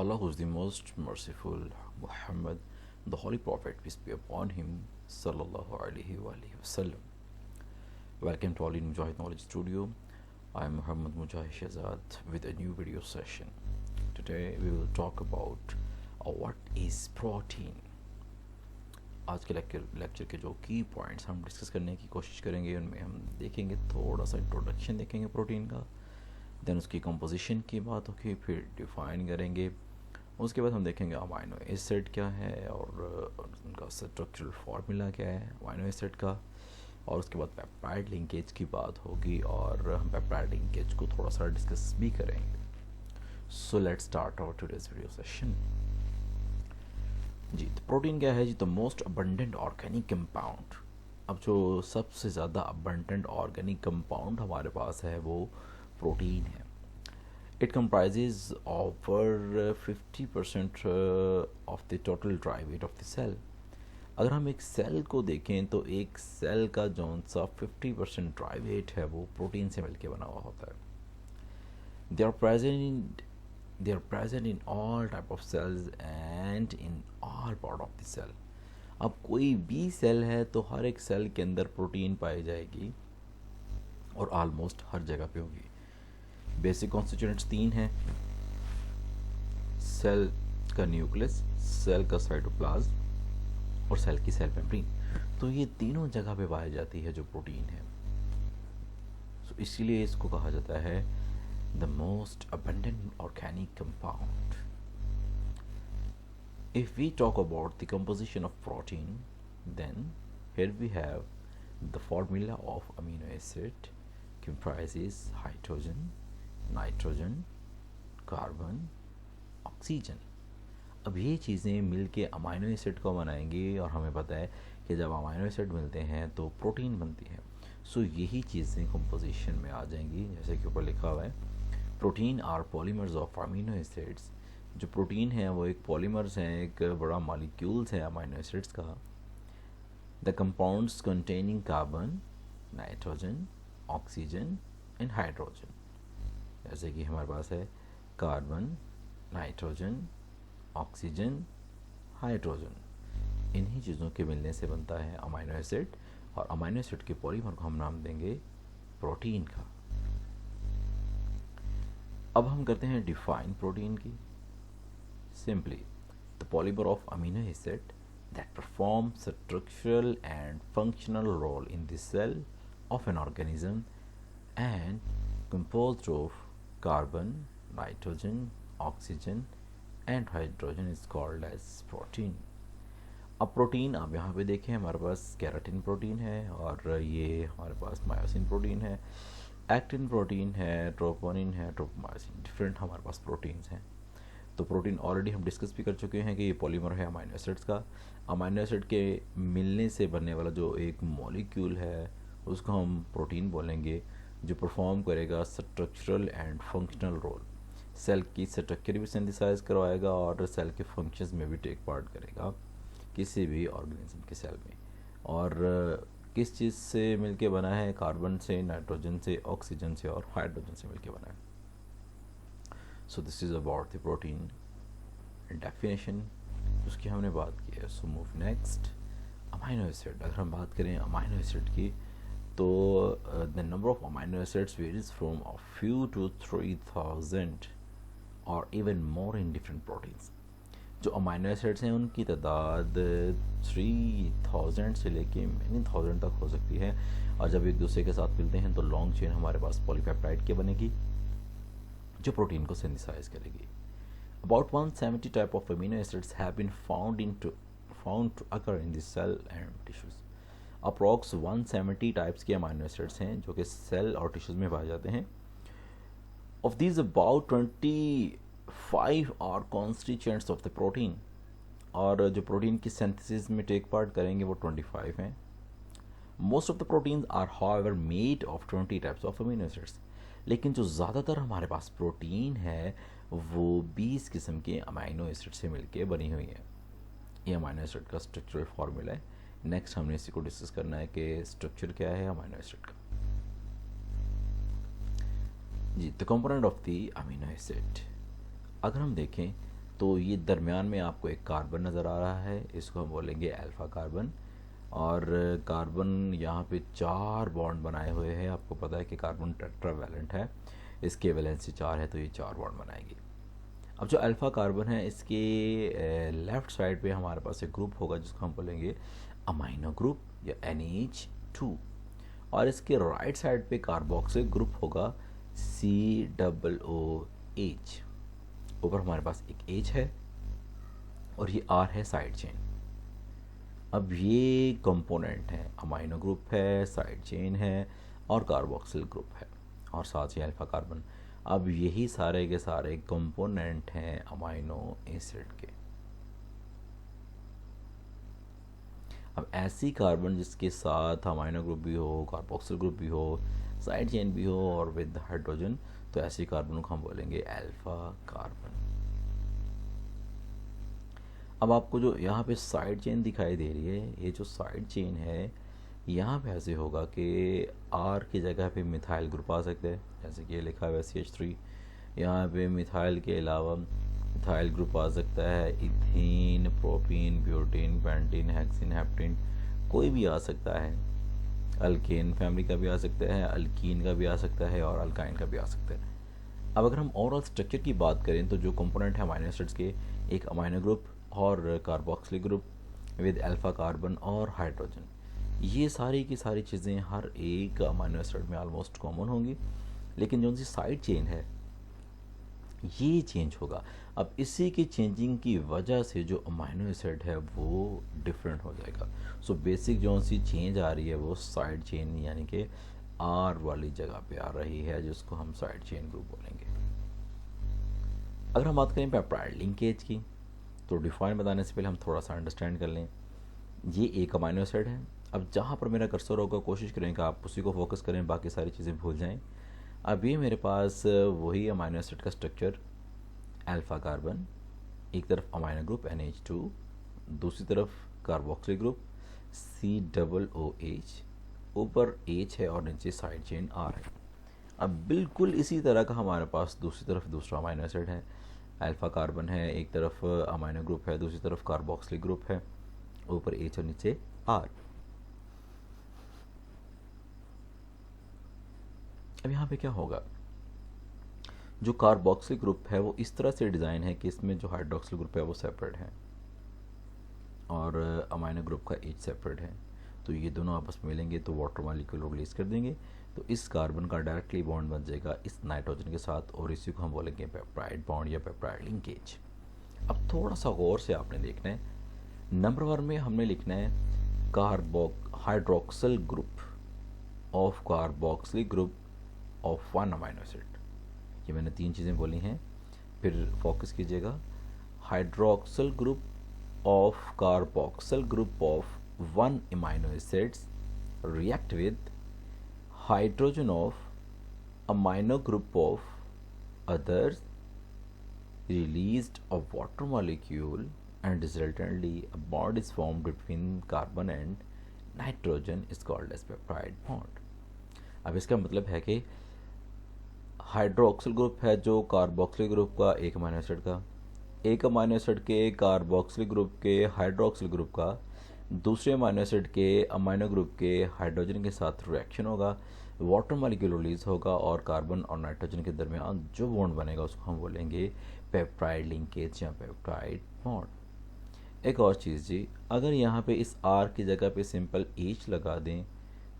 Allah, who is the most merciful, Muhammad, the Holy Prophet, peace be upon him, sallallahu alaihi wasallam. Welcome to All in Mujahid Knowledge Studio. I am Muhammad Mujahid Shahzad with a new video session. Today we will talk about what is protein. आज के lecture के जो की points हम discuss करने की कोशिश करेंगे उनमें हम देखेंगे थोड़ा सा इंट्रोडक्शन देखेंगे प्रोटीन का, देन उसकी कंपोजिशन की बात होगी, फिर डिफाइन करेंगे, उसके बाद हम देखेंगे अमाइनो एसिड क्या है और उनका स्ट्रक्चरल फार्मूला क्या है अमाइनो एसिड का, और उसके बाद पेप्टाइड लिंकेज की बात होगी और हम पेप्टाइड लिंकेज को थोड़ा सा डिस्कस भी करेंगे. So let's start our today's video session. जी, तो प्रोटीन क्या है जी? The most abundant organic compound. अब जो सबसे ज़्यादा अबंडेंट ऑर्गेनिक कंपाउंड हमारे पास है वो प्रोटीन है. It comprises over 50% of the total dry weight of the cell. अगर हम एक सेल को देखें तो एक सेल का जौन सा 50% ड्राई वेट है वो प्रोटीन से मिलकर बना हुआ होता है. They are present in all type of cells and in all part of the cell. अब कोई भी सेल है तो हर एक सेल के अंदर प्रोटीन पाई जाएगी और ऑलमोस्ट हर जगह पे होगी. बेसिक कॉन्स्टिट्यूएंट्स 3 हैं: सेल का न्यूक्लियस, सेल का साइटोप्लाज्म और सेल की सेल मेम्ब्रेन. तो ये तीनों जगह पे पाई जाती है जो प्रोटीन है. तो इसीलिए इसको कहा जाता है the most abundant organic compound. If we talk about the composition of protein, then here we have the formula of amino acid comprises hydrogen, nitrogen, carbon, oxygen. अब ये चीज़ें मिल के अमाइनो एसिड को बनाएंगी और हमें पता है कि जब अमाइनो एसिड मिलते हैं तो प्रोटीन बनती है. सो यही चीज़ें कंपोजिशन में आ जाएंगी जैसे कि ऊपर लिखा हुआ है. Protein are polymers of amino acids. जो प्रोटीन है वो एक पॉलीमर्स हैं, एक बड़ा मॉलिक्यूल्स है अमीनो एसिड्स का. The compounds containing carbon, nitrogen, oxygen and hydrogen. जैसे कि हमारे पास है कार्बन, नाइट्रोजन, ऑक्सीजन, हाइड्रोजन. इन्हीं चीज़ों के मिलने से बनता है अमीनो एसिड और अमीनो एसिड के पॉलीमर को हम नाम देंगे प्रोटीन का. अब हम करते हैं डिफाइन प्रोटीन की. Simply, the polymer of amino acid that perform structural and functional role in the cell of an organism and composed of carbon, nitrogen, oxygen and hydrogen is called as protein. अब protein आप यहाँ पे देखें हमारे पास keratin protein है और ये हमारे पास मायोसिन प्रोटीन है, एक्टिन प्रोटीन है, ट्रोपोनिन है, ट्रोपोमायोसिन. डिफरेंट हमारे पास प्रोटीन्स हैं. तो प्रोटीन ऑलरेडी हम डिस्कस भी कर चुके हैं कि ये पॉलीमर है अमाइनो एसिड्स का. अमाइनो एसिड के मिलने से बनने वाला जो एक मॉलिक्यूल है उसको हम प्रोटीन बोलेंगे, जो परफॉर्म करेगा structural and functional role. Cell की स्ट्रक्चर भी सिंथेसाइज करवाएगा और सेल के फंक्शंस में भी टेक पार्ट करेगा किसी भी ऑर्गेनिज्म के सेल में. और किस चीज़ से मिलके बना है? कार्बन से, नाइट्रोजन से, ऑक्सीजन से और हाइड्रोजन से मिलके बना है. So this is about the protein definition, उसकी हमने बात की है. So move next, amino acid. अगर हम बात करें अमाइनो एसिड की तो the number of amino acids varies from a few to 3000 और even more in different proteins. जो अमाइनो एसिड्स हैं उनकी तादाद 3000 से लेके many थाउजेंड तक हो सकती है. और जब एक दूसरे के साथ मिलते हैं तो लॉन्ग चेन हमारे पास पॉलीपेप्टाइड की बनेगी जो प्रोटीन को सिंथेसाइज करेगी. About 170 type of amino acids have been found to occur in the cell and tissues. Approx 170 types के अमाइनो एसिड्स हैं जो कि सेल और टिश्यूज में पाए जाते हैं. Of these, about 25 are constituents of the protein. और जो प्रोटीन की सिंथेसिस में टेक पार्ट करेंगे वो 25 हैं. Most of the proteins are however made of 20 types of amino acids. लेकिन जो ज़्यादातर हमारे पास प्रोटीन है वो 20 किस्म के अमाइनो एसिड से मिलके बनी हुई है. ये अमाइनो एसिड का स्ट्रक्चरल फार्मूला है. नेक्स्ट हमने इसी को डिस्कस करना है कि स्ट्रक्चर क्या है अमाइनो एसिड का. जी, the component of the amino acid. अगर हम देखें तो ये दरमियान में आपको एक कार्बन नज़र आ रहा है, इसको हम बोलेंगे अल्फ़ा कार्बन। और कार्बन यहाँ पे 4 बॉन्ड बनाए हुए हैं। आपको पता है कि कार्बन टेट्रावैलेंट है, इसके वैलेंसी 4 है, तो ये 4 बॉन्ड बनाएगी। अब जो अल्फ़ा कार्बन है, इसके लेफ़्ट साइड पे हमारे पास एक ग्रुप होगा जिसको हम बोलेंगे अमाइनो ग्रुप या NH2। और इसके राइट साइड पे कार्बोक्सिल ग्रुप होगा COOH। ऊपर हमारे पास एक H है और ये R है साइड चेन। अब ये कंपोनेंट है, अमाइनो ग्रुप है, साइड चेन है और कार्बोक्सिल ग्रुप है और साथ ही अल्फ़ा कार्बन। अब यही सारे के सारे कंपोनेंट हैं अमाइनो एसिड के। अब ऐसी कार्बन जिसके साथ अमाइनो ग्रुप भी हो, कार्बोक्सिल ग्रुप भी हो, साइड चेन भी हो और विद हाइड्रोजन, तो ऐसी कार्बन को हम बोलेंगे अल्फ़ा कार्बन। अब आपको जो यहाँ पे साइड चेन दिखाई दे रही है, ये जो साइड चेन है यहाँ पे ऐसे होगा कि R की जगह पे मिथाइल ग्रुप आ सकते हैं, जैसे कि ये लिखा हुआ है CH3। यहाँ पे मिथाइल के अलावा मिथाइल ग्रुप आ सकता है, ethane, propene, butane, pentene, hexene, heptene, कोई भी आ सकता है। अल्केन फैमिली का भी आ सकता है, अल्कीन का भी आ सकता है और अल्काइन का भी आ सकता है। अब अगर हम ओवरऑल स्ट्रक्चर की बात करें तो जो कंपोनेंट है अमाइनो एसिड्स के, एक अमाइनो ग्रुप और carboxylic group with alpha carbon और हाइड्रोजन, ये सारी की सारी चीज़ें हर एक अमाइनो एसिड में ऑलमोस्ट कॉमन होंगी, लेकिन जो सी साइड चेन है ये चेंज होगा। अब इसी की चेंजिंग की वजह से जो अमाइनो एसिड है वो डिफरेंट हो जाएगा। सो बेसिक जो सी चेंज आ रही है वो साइड चेन यानी कि R वाली जगह पे आ रही है, जिसको हम साइड चेन ग्रुप बोलेंगे। अगर हम बात करें पेप्टाइड लिंकेज की, तो डिफाइन बताने से पहले हम थोड़ा सा अंडरस्टैंड कर लें। ये एक अमाइनो एसिड है। अब जहाँ पर मेरा कर्सर होगा कोशिश करें कि आप उसी को फोकस करें, बाकी सारी चीज़ें भूल जाएं। अब ये मेरे पास वही अमाइनो एसिड का स्ट्रक्चर, अल्फ़ा कार्बन, एक तरफ अमाइनो ग्रुप NH2, दूसरी तरफ कार्बोक्सिल ग्रुप COOH, ऊपर H है और नीचे साइड चेन R है। अब बिल्कुल इसी तरह का हमारे पास दूसरी तरफ दूसरा अमाइनो एसिड है, अल्फ़ा कार्बन है, एक तरफ अमाइनो ग्रुप है, दूसरी तरफ कार्बोक्सिल ग्रुप है, ऊपर H और नीचे R। अब यहाँ पे क्या होगा, जो कार्बोक्सिल ग्रुप है वो इस तरह से डिज़ाइन है कि इसमें जो हाइड्रोक्सिल ग्रुप है वो सेपरेट है और अमाइनो ग्रुप का H सेपरेट है। तो ये दोनों आपस में मिलेंगे तो वाटर मॉलिक्यूल रिलीज कर देंगे, तो इस कार्बन का डायरेक्टली बॉन्ड बन जाएगा इस नाइट्रोजन के साथ और इसी को हम बोलेंगे पेप्टाइड बॉन्ड या पेप्टाइड लिंकेज। अब थोड़ा सा गौर से आपने देखना है, नंबर 1 में हमने लिखना है hydroxyl group of carboxyl group of 1 amino acid. ये मैंने 3 चीज़ें बोली हैं, फिर फोकस कीजिएगा। Hydroxyl group of carboxyl group of 1 amino acids react with hydrogen of amino group of others, released a water molecule and resultantly a bond is formed between carbon and nitrogen is called as peptide bond। अब इसका मतलब है कि hydroxyl group है जो carboxyl group का एक amino acid का, एक अमाइनो एसिड के कार्बोक्सिल ग्रुप के हाइड्रोक्सिल ग्रुप का दूसरे अमाइनो एसिड के अमाइनो ग्रुप के हाइड्रोजन के साथ रिएक्शन होगा, वाटर मॉलिक्यूल रिलीज होगा और कार्बन और नाइट्रोजन के दरमियान जो बॉन्ड बनेगा उसको हम बोलेंगे पेप्टाइड लिंकेज या पेप्टाइड बॉन्ड। एक और चीज़ जी, अगर यहाँ पे इस R की जगह पे सिंपल H लगा दें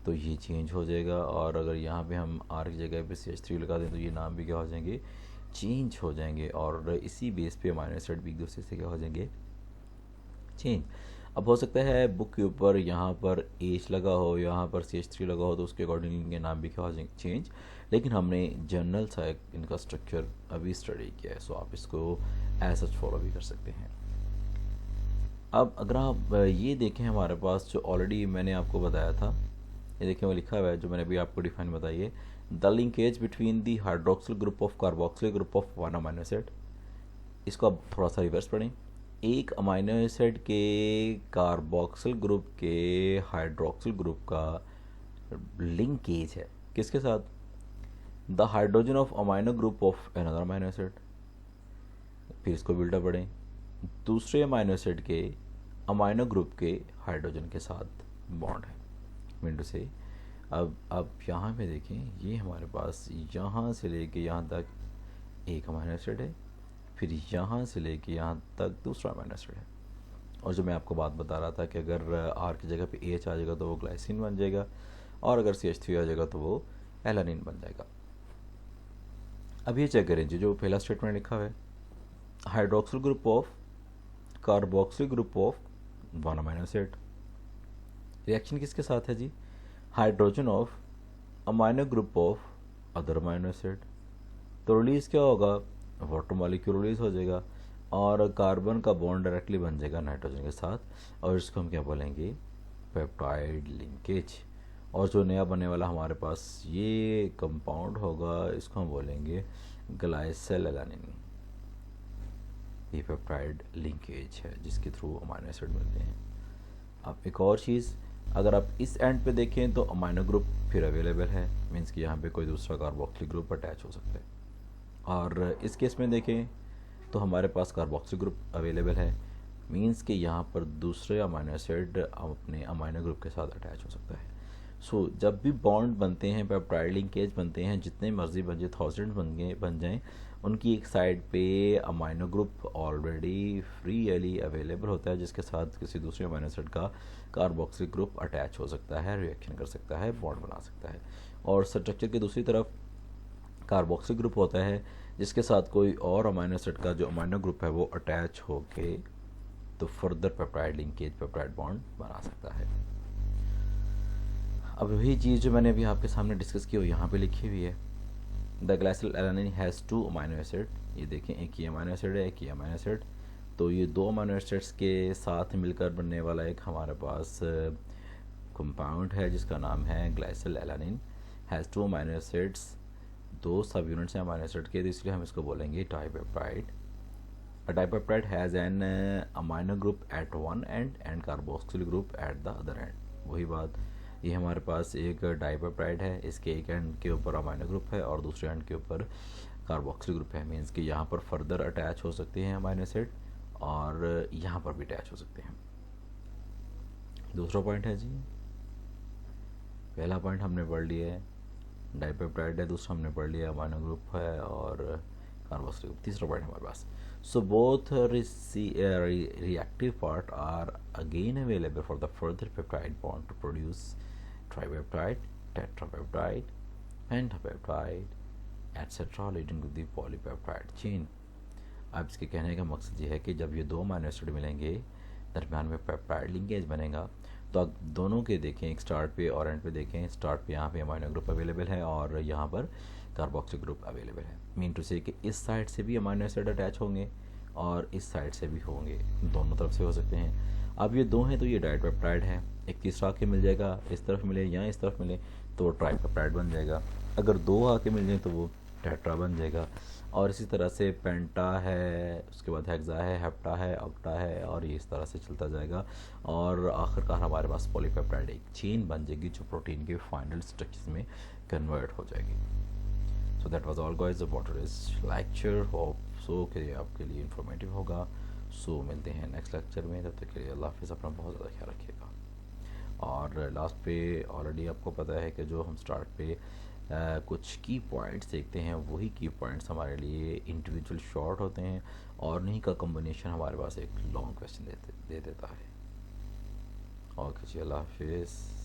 तो ये चेंज हो जाएगा, और अगर यहाँ पे हम R की जगह पे CH3 लगा दें तो ये नाम भी क्या हो जाएंगे, चेंज हो जाएंगे। और इसी बेस पे अमाइनो एसिड भी एक दूसरे से क्या हो जाएंगे, चेंज। अब हो सकता है बुक के ऊपर यहाँ पर H लगा हो, यहाँ पर CH3 लगा हो, तो उसके अकॉर्डिंग इनके नाम भी क्या हो जाएंगे, चेंज। लेकिन हमने जनरल सा इनका स्ट्रक्चर अभी स्टडी किया है, सो आप इसको एज सच फॉलो भी कर सकते हैं। अब अगर आप ये देखें, हमारे पास जो ऑलरेडी मैंने आपको बताया था, ये देखें वो लिखा हुआ है जो मैंने अभी आपको डिफाइन बताई है, the linkage between the hydroxyl group of carboxyl group of 1 amino acid. इसको आप थोड़ा सा रिवर्स पढ़ें, एक अमाइनो एसिड के कार्बोक्सिल ग्रुप के हाइड्रोक्सिल ग्रुप का लिंकेज है किसके साथ, the hydrogen of amino group of another amino acid. फिर इसको भी उल्टा पढ़ें, दूसरे अमाइनो एसिड के अमाइनो ग्रुप के हाइड्रोजन के साथ बॉन्ड है। मीन टू से अब यहाँ पे देखें, ये हमारे पास यहाँ से लेके यहाँ तक एक अमाइनो एसिड है, फिर यहाँ से लेके यहाँ तक दूसरा अमाइनो एसिड है। और जो मैं आपको बात बता रहा था कि अगर आर की जगह पे एच आ जाएगा तो वो ग्लाइसिन बन जाएगा, और अगर CH3 आ जाएगा तो वो एलानिन बन जाएगा। अब ये चेक करें जो पहला स्टेटमेंट लिखा हुआ है, hydroxyl group of carboxyl group of one amino acid. Reaction किसके साथ है जी? Hydrogen of amino group of other amino acid. तो रिलीज क्या होगा? वाटर मॉलिक्यूल रिलीज हो जाएगा और कार्बन का बॉन्ड डायरेक्टली बन जाएगा नाइट्रोजन के साथ, और इसको हम क्या बोलेंगे? Peptide linkage. और जो नया बनने वाला हमारे पास ये कंपाउंड होगा, इसको हम बोलेंगे ग्लाइसिल एलानिन। ये पेप्टाइड लिंकेज है जिसके थ्रू अमाइनो एसिड मिलते हैं। अब एक और चीज़, अगर आप इस एंड पे देखें तो अमाइनो ग्रुप फिर अवेलेबल है, मीन्स कि यहाँ पे कोई दूसरा कार्बोक्सिल ग्रुप अटैच हो सकता है। और इस केस में देखें तो हमारे पास कार्बोक्सिल ग्रुप अवेलेबल है, मीन्स कि यहाँ पर दूसरे अमाइनो एसिड अपने अमाइनो ग्रुप के साथ अटैच हो सकता है। सो जब भी बॉन्ड बनते हैं, पेप्टाइड लिंकेज बनते हैं, जितने मर्जी बन जाए, 1000 बन जाएँ, उनकी एक साइड पे amino group already freely available होता है, जिसके साथ किसी दूसरे अमाइनो एसिड का कार्बोक्सिल ग्रुप अटैच हो सकता है, रिएक्शन कर सकता है, बॉन्ड बना सकता है। और स्ट्रक्चर की दूसरी तरफ कार्बोक्सिल ग्रुप होता है जिसके साथ कोई और अमाइनो एसिड का जो अमाइनो ग्रुप है वो अटैच होके तो further peptide linkage, peptide bond बना सकता है। अब वही चीज़ जो मैंने अभी आपके सामने डिस्कस की वो यहाँ पे लिखी हुई है। The glycyl alanine has 2 amino acid. ये देखें, एक ही अमाइनो एसिड है, एक ही अमाइनो एसिड। तो ये 2 अमाइनो एसिड्स के साथ मिलकर बनने वाला एक हमारे पास कंपाउंड है जिसका नाम है ग्लाइसिल एलानिन। हैज़ 2 अमाइनो एसिड्स, 2 सब यूनिट्स हैं अमाइनो एसिड के, तो इसलिए हम इसको बोलेंगे dipeptide. A dipeptide has an amino group at one end and carboxyl group at the other end। वही बात, ये हमारे पास एक डाइपेप्टाइड है, इसके एक एंड के ऊपर अमाइनो ग्रुप है और दूसरे एंड के ऊपर कार्बोक्सिल ग्रुप है। मीन्स कि यहाँ पर फर्दर अटैच हो सकते हैं अमाइनो एसिड और यहाँ पर भी अटैच हो सकते हैं। दूसरा पॉइंट है जी, पहला पॉइंट हमने पढ़ लिया है डाइपेप्टाइड है, दूसरा हमने पढ़ लिया अमाइनो ग्रुप है और कार्बोक्सिल ग्रुप। तीसरा पॉइंट हमारे पास, so both reactive part are again available for the further peptide bond to produce tripeptide, tetrapeptide, pentapeptide, etc. leading to the polypeptide chain। अब इसके कहने का मकसद ये है कि जब ये 2 अमाइनो एसिड मिलेंगे, दरम्यान में पेप्टाइड लिंकेज बनेगा, तो आप दोनों के देखें, एक स्टार्ट पे और एंड पे देखें। स्टार्ट पे यहाँ पे अमाइनो ग्रुप अवेलेबल है और यहाँ पर कार्बोक्सिल ग्रुप अवेलेबल है। मीन टू से कि इस साइड से भी अमाइनो एसिड अटैच होंगे और इस साइड से भी होंगे, दोनों तरफ से हो सकते हैं। अब ये 2 हैं तो ये डाइपेप्टाइड है, एक तीसरा आके मिल जाएगा, इस तरफ मिले या इस तरफ मिले तो वो ट्राइपेप्टाइड बन जाएगा। अगर 2 आके मिल जाए तो वो टेट्रा बन जाएगा। और इसी तरह से पेंटा है, उसके बाद हेक्सा है, हेप्टा है, ऑक्टा है, और ये इस तरह से चलता जाएगा और आखिरकार हमारे पास पॉलीपेप्टाइड एक चेन बन जाएगी जो प्रोटीन के फाइनल स्ट्रक्चर्स में कन्वर्ट हो जाएगी। So that was all guys about this lecture. Hope so कि ये आपके लिए इन्फॉर्मेटिव होगा। सो मिलते हैं नेक्स्ट लेक्चर में, तब तक के लिए अल्लाह हाफिज़, अपना बहुत ज़्यादा ख्याल रखिएगा। और लास्ट पे ऑलरेडी आपको पता है कि जो हम स्टार्ट पे कुछ की पॉइंट्स देखते हैं, वही की पॉइंट्स हमारे लिए इंडिविजुअल शॉर्ट होते हैं और नहीं का कम्बिनेशन हमारे पास एक लॉन्ग क्वेश्चन दे देता है। ओके जी, अल्लाह हाफिज़।